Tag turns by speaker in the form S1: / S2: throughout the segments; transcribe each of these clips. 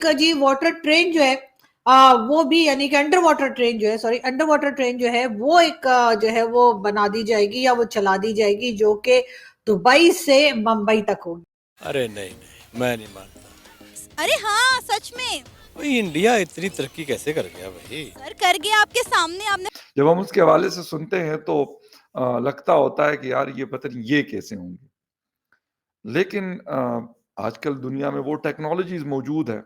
S1: का जी water train जो है वो भी यानी कि अंडर वाटर ट्रेन जो है अंडर वाटर ट्रेन जो है वो एक जो है वो बना दी जाएगी या वो चला दी जाएगी जो कि दुबई से मुंबई तक होगी।
S2: अरे नहीं नहीं, मैं नहीं मानता।
S3: अरे हाँ, सच में।
S2: भाई इंडिया इतनी तरक्की कैसे कर गया भाई?
S3: कर गया आपके सामने। आपने
S4: जब हम उसके हवाले से सुनते हैं तो लगता होता है कि यार ये पता नहीं ये कैसे होंगे। लेकिन आजकल दुनिया में वो टेक्नोलॉजीज़ मौजूद है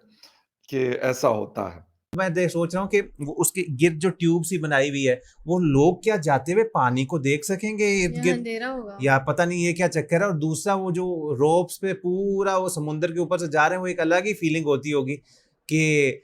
S4: कि ऐसा होता है।
S5: मैं देख सोच रहा हूँ कि वो उसके गिर्द जो ट्यूब सी बनाई हुई है, वो लोग क्या जाते हुए पानी को देख सकेंगे इर्द गिर्द,
S6: अंधेरा होगा।
S5: या पता नहीं ये क्या चक्कर है। और दूसरा वो जो रोप्स पे पूरा वो समुद्र के ऊपर से जा रहे हैं, वो एक अलग ही फीलिंग होती होगी कि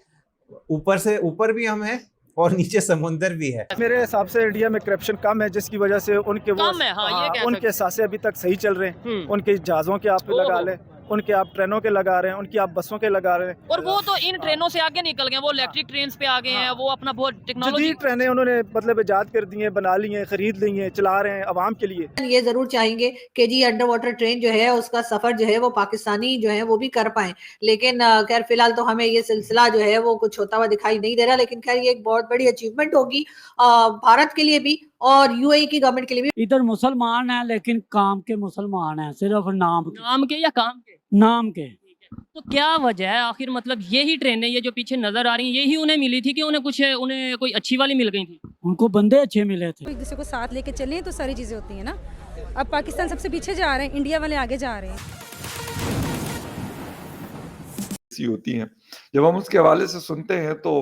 S5: ऊपर से ऊपर भी हम हैं और नीचे समुंदर भी है।
S7: मेरे हिसाब से इंडिया में करप्शन कम है, जिसकी वजह से उनके वो
S8: कम है, हाँ, ये कह
S7: उनके सासे अभी तक सही चल रहे हैं। उनके जहाज़ों के आप लगा
S8: ओहो।
S7: लें, उनके आप ट्रेनों के लगा रहे हैं, उनकी आप बसों के लगा रहे हैं।
S8: और वो तो इन ट्रेनों से आगे निकल गए, वो इलेक्ट्रिक ट्रेन पे आ गए हैं, वो अपना बहुत टेक्नोलॉजी
S7: जदीद ट्रेनें उन्होंने मतलब ईजाद कर दी हैं, बना ली हैं, खरीद ली हैं, चला रहे हैं आवाम के लिए।
S1: ये जरूर चाहेंगे कि जी अंडर वाटर ट्रेन जो है उसका सफर जो है वो पाकिस्तानी जो है वो भी कर पाए, लेकिन खैर फिलहाल तो हमें ये सिलसिला जो है वो कुछ होता हुआ दिखाई नहीं दे रहा। लेकिन खैर ये एक बहुत बड़ी अचीवमेंट होगी भारत के लिए भी और यूएई की गवर्नमेंट के लिए भी।
S9: इधर मुसलमान हैं लेकिन काम के मुसलमान हैं, सिर्फ
S8: नाम के या काम के।
S9: नाम के।
S8: तो क्या वजह है आखिर, मतलब यही ट्रेनें ये जो पीछे नजर आ रही हैं यही उन्हें मिली थी कि उन्हें कोई अच्छी वाली मिल गई थी?
S9: उनको बंदे अच्छे मिले थे।
S6: एक दूसरे को साथ लेके चलें तो सारी चीजें होती है ना। अब पाकिस्तान सबसे पीछे जा रहे हैं, इंडिया वाले आगे जा रहे हैं।
S4: ऐसी होती हैं। जब हम उसके हवाले से सुनते हैं तो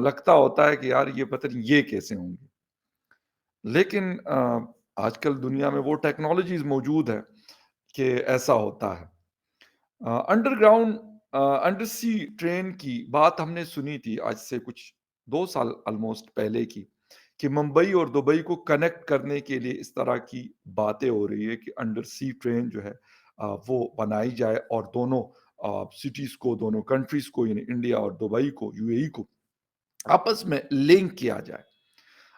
S4: लगता होता है कि यार ये पता नहीं ये कैसे होंगे। लेकिन आजकल दुनिया में वो टेक्नोलॉजीज़ मौजूद है कि ऐसा होता है। अंडरग्राउंड अंडर सी ट्रेन की बात हमने सुनी थी आज से कुछ 2 साल ऑलमोस्ट पहले की, कि मुंबई और दुबई को कनेक्ट करने के लिए इस तरह की बातें हो रही है कि अंडर सी ट्रेन जो है वो बनाई जाए और दोनों सिटीज़ को, दोनों कंट्रीज़ को यानी इंडिया और दुबई को, यूएई को आपस में लिंक किया जाए।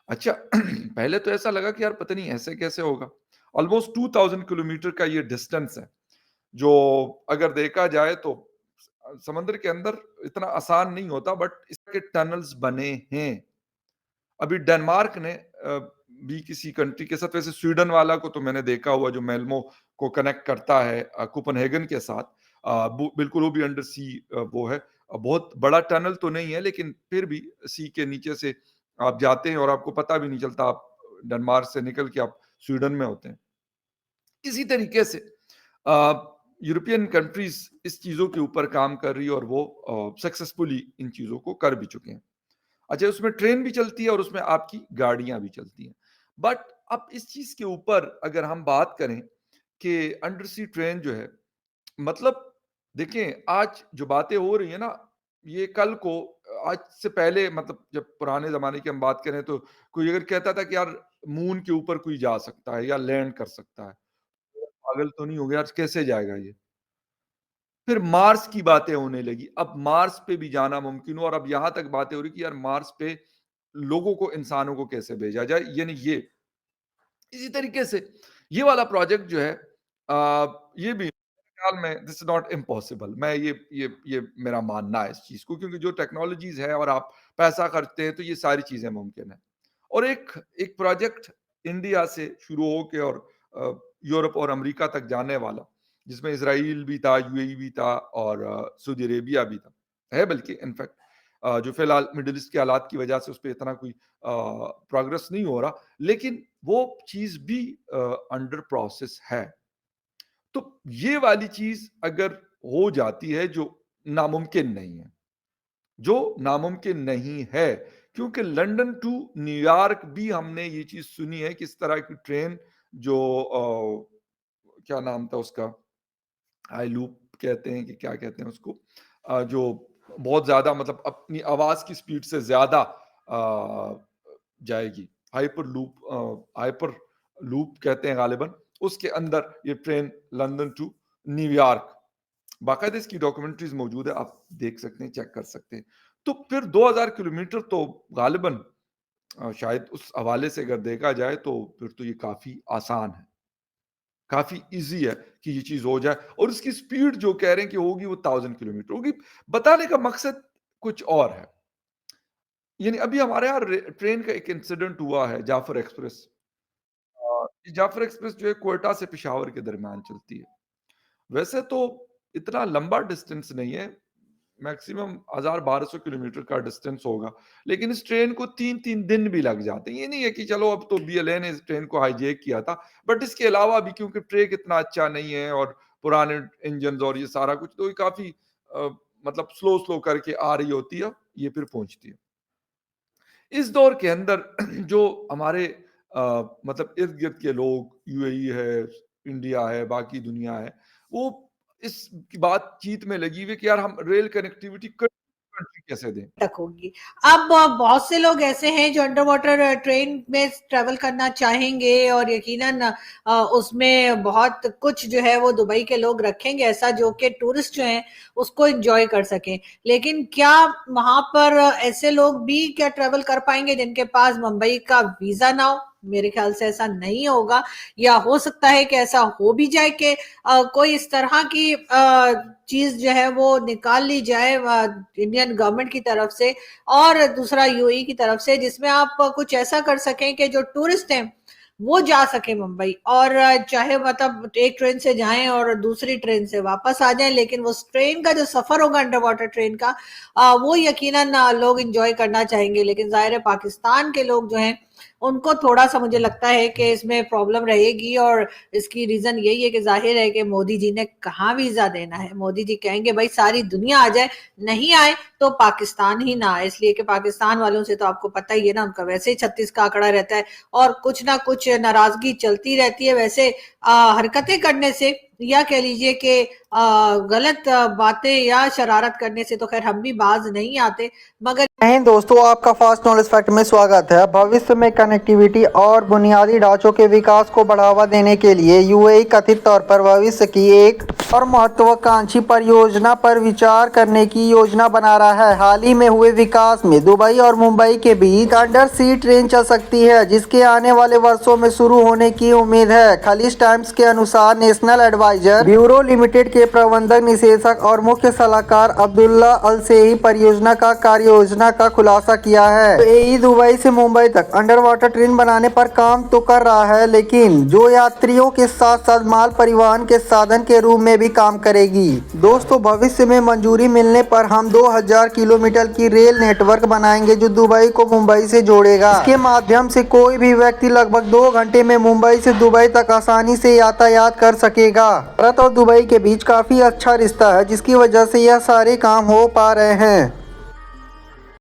S4: अच्छा पहले तो ऐसा लगा कि यार पता नहीं ऐसे कैसे होगा? ऑलमोस्ट 2000 किलोमीटर का ये डिस्टेंस है, जो अगर देखा जाए तो समंदर के अंदर इतना आसान नहीं होता, बट इसके टनल्स बने हैं। अभी डेनमार्क ने भी किसी कंट्री के साथ, वैसे स्वीडन वाला को तो मैंने देखा हुआ जो मेल्मो को कनेक्ट करता है कोपेनहेगन के साथ, बिल्कुल वो भी अंडर सी वो है। बहुत बड़ा टनल तो नहीं है लेकिन फिर भी सी के नीचे से आप जाते हैं और आपको पता भी नहीं चलता, आप डेनमार्क से निकल के आप स्वीडन में होते हैं। इसी तरीके से यूरोपियन कंट्रीज इस चीज़ों के ऊपर काम कर रही है और वो सक्सेसफुली इन चीज़ों को कर भी चुके हैं। अच्छा उसमें ट्रेन भी चलती है और उसमें आपकी गाड़ियां भी चलती हैं। बट अब इस चीज़ के ऊपर अगर हम बात करें कि अंडर सी ट्रेन जो है, मतलब देखें आज जो बातें हो रही है ना, ये कल को आज से पहले मतलब जब पुराने ज़माने की हम बात करें तो कोई अगर कहता था कि यार मून के ऊपर कोई जा सकता है या लैंड कर सकता है, पागल तो नहीं हो गया यार, कैसे जाएगा ये? फिर मार्स की बातें होने लगी, अब मार्स पे भी जाना मुमकिन हो और अब यहाँ तक बातें हो रही कि यार मार्स पे लोगों को, इंसानों को कैसे भेजा जाए, यानी ये। इसी तरीके से ये वाला प्रोजेक्ट जो है ये भी ख्याल में दिस इज़ नॉट इम्पॉसिबल। मैं ये मेरा मानना है इस चीज़ को, क्योंकि जो टेक्नोलॉजीज़ है और आप पैसा खर्चते हैं तो ये सारी चीज़ें मुमकिन है। और एक एक प्रोजेक्ट इंडिया से शुरू होके और यूरोप और अमेरिका तक जाने वाला, जिसमें इज़राइल भी था, यूएई भी था और सऊदी अरेबिया भी था, है बल्कि इनफैक्ट जो फिलहाल मिडल ईस्ट के हालात की वजह से उस पे इतना कोई प्रोग्रेस नहीं हो रहा, लेकिन वो चीज़ भी अंडर प्रोसेस है। तो ये वाली चीज़ अगर हो जाती है जो नामुमकिन नहीं है, जो नामुमकिन नहीं है, क्योंकि लंदन टू न्यूयॉर्क भी हमने ये चीज़ सुनी है कि इस तरह की ट्रेन जो क्या नाम था उसका, हाई लूप कहते हैं कि क्या कहते हैं उसको, जो बहुत ज़्यादा मतलब अपनी आवाज़ की स्पीड से ज़्यादा जाएगी, हाइपर लूप कहते हैं गालिबन, उसके अंदर ये ट्रेन लंदन टू न्यूयॉर्क, बाकायदा इसकी डॉक्यूमेंट्रीज मौजूद है, आप देख सकते हैं, चेक कर सकते हैं। तो फिर 2000 किलोमीटर तो गालिबन शायद उस हवाले से अगर देखा जाए तो फिर तो ये काफ़ी आसान है। काफी इजी है कि ये चीज हो जाए, और उसकी स्पीड जो कह रहे हैं कि होगी वो 1000 किलोमीटर होगी। बताने का मकसद कुछ और है। यानी अभी हमारे यहाँ ट्रेन का एक इंसिडेंट हुआ है, जाफर एक्सप्रेस। जाफर एक्सप्रेस जो है क्वेटा से पेशावर के दरमियान चलती है। वैसे तो इतना लंबा डिस्टेंस नहीं है, मैक्सिमम 1000-1200 किलोमीटर का डिस्टेंस होगा, लेकिन इस ट्रेन को 3-3 दिन भी लग जाते हैं। ये नहीं है कि चलो अब तो बीएलए ने इस ट्रेन को हाईजैक किया था, बट इसके अलावा भी क्योंकि ट्रैक इतना अच्छा नहीं है और पुराने इंजन और ये सारा कुछ, तो ये काफी मतलब स्लो करके आ रही होती है, ये फिर पहुंचती है। इस दौर के अंदर जो हमारे मतलब इर्द गिर्द के लोग, यूएई है, इंडिया है, बाकी दुनिया है, वो इस बातचीत में लगी हुई कि यार हम रेल कनेक्टिविटी कंट्री कैसे दें।
S1: तक होगी। अब बहुत से लोग ऐसे हैं जो अंडर वाटर ट्रेन में ट्रेवल करना चाहेंगे और यकीनन उसमें बहुत कुछ जो है वो दुबई के लोग रखेंगे ऐसा जो कि टूरिस्ट जो हैं उसको एंजॉय कर सकें। लेकिन क्या वहां पर ऐसे लोग भी क्या ट्रेवल कर पाएंगे जिनके पास मुंबई का वीजा ना हो? मेरे ख्याल से ऐसा नहीं होगा, या हो सकता है कि ऐसा हो भी जाए कि कोई इस तरह की चीज जो है वो निकाल ली जाए इंडियन गवर्नमेंट की तरफ से और दूसरा यूएई की तरफ से, जिसमें आप कुछ ऐसा कर सकें कि जो टूरिस्ट हैं वो जा सके मुंबई, और चाहे मतलब एक ट्रेन से जाएं और दूसरी ट्रेन से वापस आ जाएं, लेकिन वो ट्रेन का जो सफर होगा अंडर वाटर ट्रेन का वो यकीनन लोग एंजॉय करना चाहेंगे। लेकिन जाहिर है पाकिस्तान के लोग जो हैं उनको थोड़ा सा मुझे लगता है कि इसमें प्रॉब्लम रहेगी, और इसकी रीजन यही है कि जाहिर है कि मोदी जी ने कहाँ वीजा देना है। मोदी जी कहेंगे भाई सारी दुनिया आ जाए, नहीं आए तो पाकिस्तान ही ना आए, इसलिए कि पाकिस्तान वालों से तो आपको पता ही है ना, उनका वैसे ही 36 का आंकड़ा रहता है और कुछ ना कुछ नाराजगी चलती रहती है वैसे हरकतें करने से, या कह लीजिए कि गलत बातें या शरारत करने से तो खैर हम भी बाज नहीं आते। मगर
S10: दोस्तों, आपका फास्ट नॉलेज फैक्ट में स्वागत है। भविष्य में कनेक्टिविटी और बुनियादी ढांचों के विकास को बढ़ावा देने के लिए यूएई कथित तौर पर भविष्य की एक और महत्वाकांक्षी परियोजना पर विचार करने की योजना बना रहा है। हाल ही में हुए विकास में दुबई और मुंबई के बीच अंडर सी ट्रेन चल सकती है, जिसके आने वाले वर्षों में शुरू होने की उम्मीद है। खलीज टाइम्स के अनुसार नेशनल एडवाइजर ब्यूरो लिमिटेड के प्रबंधक निदेशक और मुख्य सलाहकार अब्दुल्ला अल सेही परियोजना का कार्य योजना का खुलासा किया है। यूएई दुबई से मुंबई तक अंडर वाटर ट्रेन बनाने पर काम तो कर रहा है, लेकिन जो यात्रियों के साथ साथ माल परिवहन के साधन के रूप में भी काम करेगी। दोस्तों, भविष्य में मंजूरी मिलने पर हम 2000 किलोमीटर की रेल नेटवर्क बनाएंगे जो दुबई को मुंबई से जोड़ेगा। इसके माध्यम से कोई भी व्यक्ति लगभग 2 घंटे में मुंबई से दुबई तक आसानी से यातायात कर सकेगा। भारत और दुबई के बीच काफी अच्छा रिश्ता है, जिसकी वजह से यह सारे काम हो पा रहे हैं।